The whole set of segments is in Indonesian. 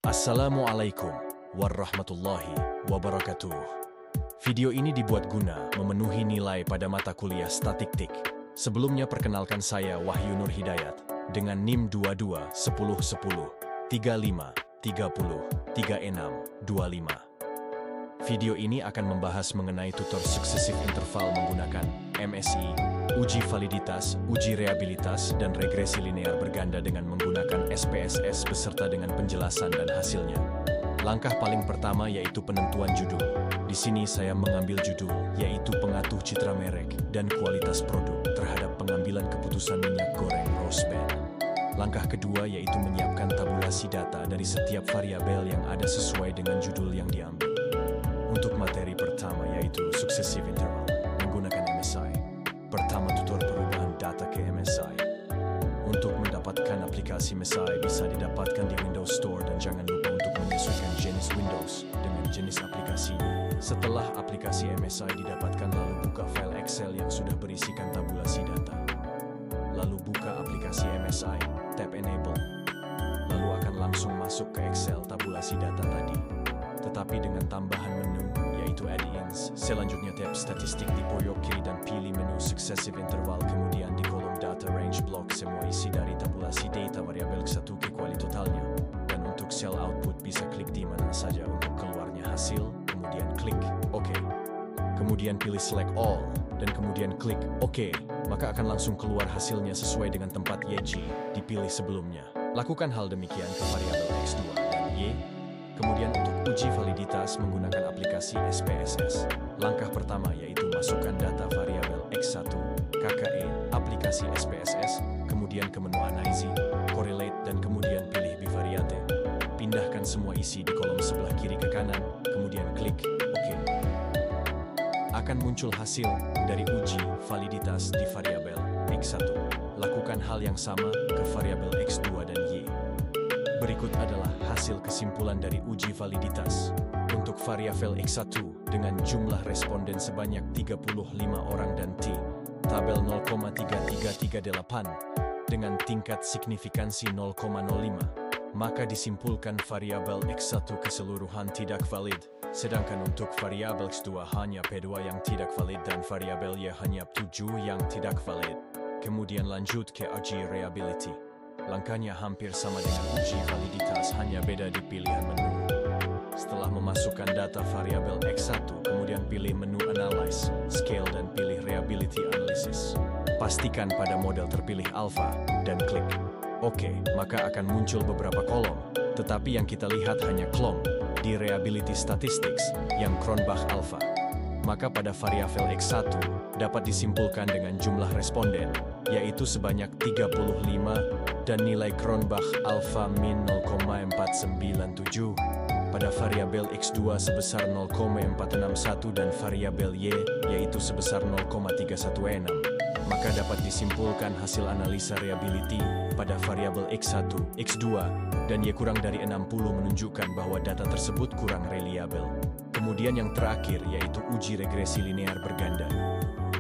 Assalamualaikum warahmatullahi wabarakatuh. Video ini dibuat guna memenuhi nilai pada mata kuliah statistik. Sebelumnya perkenalkan saya Wahyu Nur Hidayat dengan NIM 22 10 10 35 30 36 25. Video ini akan membahas mengenai tutor suksesif interval menggunakan MSI, uji validitas, uji reabilitas, dan regresi linear berganda dengan menggunakan SPSS beserta dengan penjelasan dan hasilnya. Langkah paling pertama yaitu penentuan judul. Di sini saya mengambil judul, yaitu pengatuh citra merek dan kualitas produk terhadap pengambilan keputusan minyak goreng Rose Band. Langkah kedua yaitu menyiapkan tabulasi data dari setiap variabel yang ada sesuai dengan judul yang diambil. Untuk materi pertama yaitu successive interval menggunakan MSI. Pertama, tutor perubahan data ke MSI. Untuk mendapatkan aplikasi MSI bisa didapatkan di Windows Store dan jangan lupa untuk menyesuaikan jenis Windows dengan jenis aplikasinya. Setelah aplikasi MSI didapatkan, lalu buka file Excel yang sudah berisikan tabulasi data. Lalu buka aplikasi MSI, tap Enable. Lalu akan langsung masuk ke Excel tabulasi data tadi. Tetapi dengan tambahan menu, yaitu Add-ins. Selanjutnya tab statistik di pojok kiri dan pilih menu successive interval. Kemudian di kolom data range block semua isi dari tabulasi data variabel ke satu ke kuali totalnya. Dan untuk cell output bisa klik di mana saja untuk keluarnya hasil, kemudian klik OK. Kemudian pilih select all, dan kemudian klik OK. Maka akan langsung keluar hasilnya sesuai dengan tempat YG dipilih sebelumnya. Lakukan hal demikian ke variabel X2 dan Y. Kemudian untuk uji validitas menggunakan aplikasi SPSS. Langkah pertama yaitu masukkan data variabel X1, KKE, aplikasi SPSS, kemudian ke menu Analyze, Correlate, dan kemudian pilih Bivariate. Pindahkan semua isi di kolom sebelah kiri ke kanan, kemudian klik OK. Akan muncul hasil dari uji validitas di variabel X1. Lakukan hal yang sama ke variabel X2 dan Y. Berikut adalah hasil kesimpulan dari uji validitas. Untuk variabel X1 dengan jumlah responden sebanyak 35 orang dan T-tabel 0,3338 dengan tingkat signifikansi 0,05, maka disimpulkan variabel X1 keseluruhan tidak valid, sedangkan untuk variabel X2 hanya P2 yang tidak valid dan variabel Y hanya 7 yang tidak valid. Kemudian lanjut ke uji reability. Langkahnya hampir sama dengan uji validitas, hanya beda di pilihan menu. Setelah memasukkan data variabel X1, kemudian pilih menu Analyze, Scale, dan pilih Reability Analysis. Pastikan pada model terpilih Alpha, dan klik OK. Maka akan muncul beberapa kolom, tetapi yang kita lihat hanya kolom di Reability Statistics yang Cronbach Alpha. Maka pada variabel X1 dapat disimpulkan dengan jumlah responden, yaitu sebanyak 35, dan nilai Cronbach Alpha min 0,497. Pada variabel X2 sebesar 0,461 dan variabel Y yaitu sebesar 0,316. Maka dapat disimpulkan hasil analisa reability pada variabel X1, X2, dan Y kurang dari 60 menunjukkan bahwa data tersebut kurang reliabel. Kemudian yang terakhir yaitu uji regresi linear berganda.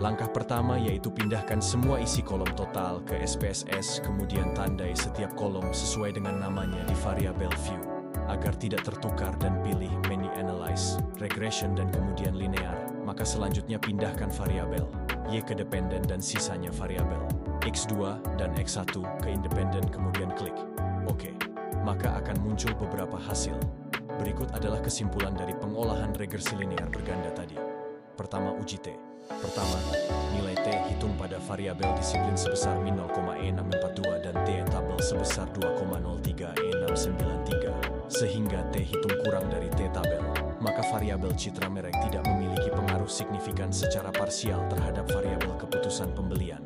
Langkah pertama yaitu pindahkan semua isi kolom total ke SPSS, kemudian tandai setiap kolom sesuai dengan namanya di variabel view, agar tidak tertukar, dan pilih menu Analyze, Regression, dan kemudian Linear. Maka selanjutnya pindahkan variabel Y ke dependen dan sisanya variabel X2 dan X1 ke independen, kemudian klik OK. Maka akan muncul beberapa hasil. Berikut adalah kesimpulan dari pengolahan regresi linear berganda tadi. Pertama, uji T. Pertama, nilai T hitung pada variabel disiplin sebesar min 0,642 dan T-tabel sebesar 2,03E693, sehingga T hitung kurang dari T-tabel, maka variabel citra merek tidak memiliki pengaruh signifikan secara parsial terhadap variabel keputusan pembelian.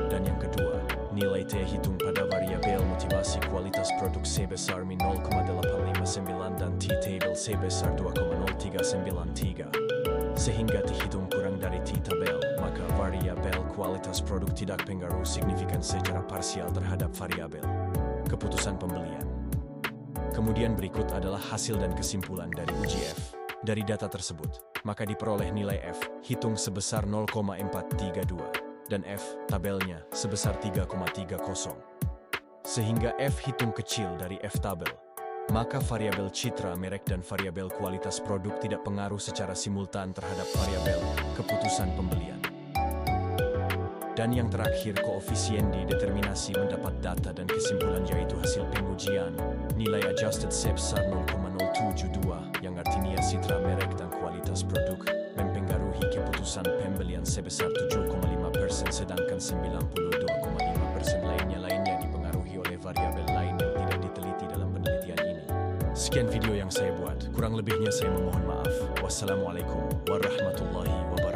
Dan yang kedua, nilai T hitung pada variabel motivasi kualitas produk sebesar min 0,859 dan T-tabel sebesar 2,0393. Sehingga dihitung kurang dari T-tabel, maka variabel kualitas produk tidak pengaruh signifikan secara parsial terhadap variabel keputusan pembelian. Kemudian berikut adalah hasil dan kesimpulan dari uji F. Dari data tersebut, maka diperoleh nilai F hitung sebesar 0,432 dan F tabelnya sebesar 3,30. Sehingga F hitung kecil dari F tabel. maka variabel citra merek dan variabel kualitas produk tidak pengaruh secara simultan terhadap variabel keputusan pembelian. Dan yang terakhir, koefisien dideterminasi mendapat data dan kesimpulan yaitu hasil pengujian. Nilai adjusted sebesar 0,072 yang artinya citra merek dan kualitas produk mempengaruhi keputusan pembelian sebesar 7,5%, sedangkan 92,5% lainnya dipengaruhi oleh variabel lain yang tidak diteliti dalam penelitian ini. Sekian video yang saya buat, kurang lebihnya saya memohon maaf. Wassalamualaikum warahmatullahi wabarakatuh.